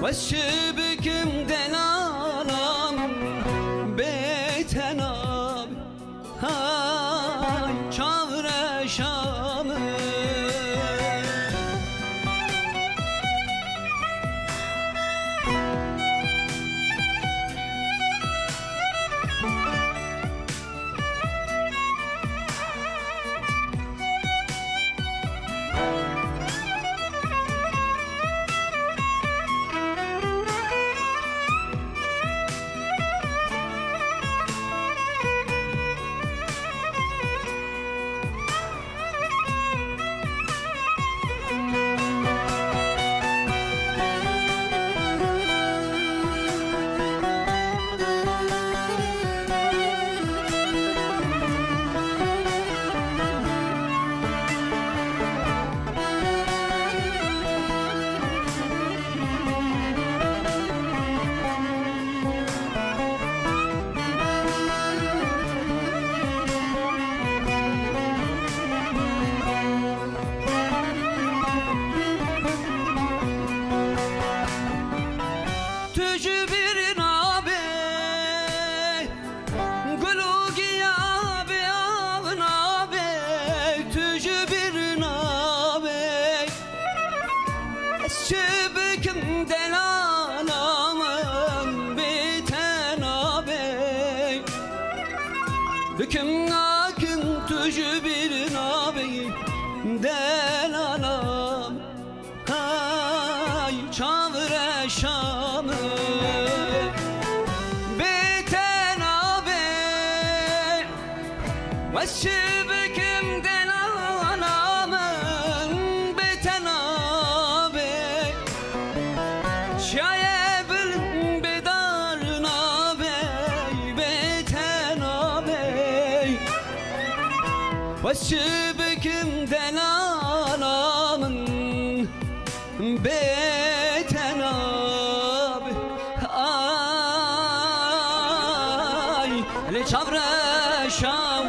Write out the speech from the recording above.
والشبك دلالا بيتنا هاي çağır şamı Şebkim delanamın biten ağabey Hüküm akın tücü bir ağabey Delanam hay çağır şamı Biten ağabey Ve şebkim delanamın biten ağabey Şaye bilin bedarına bey beten ağabey Başıbıkım delanamın beten ağabey Ay le çavre şav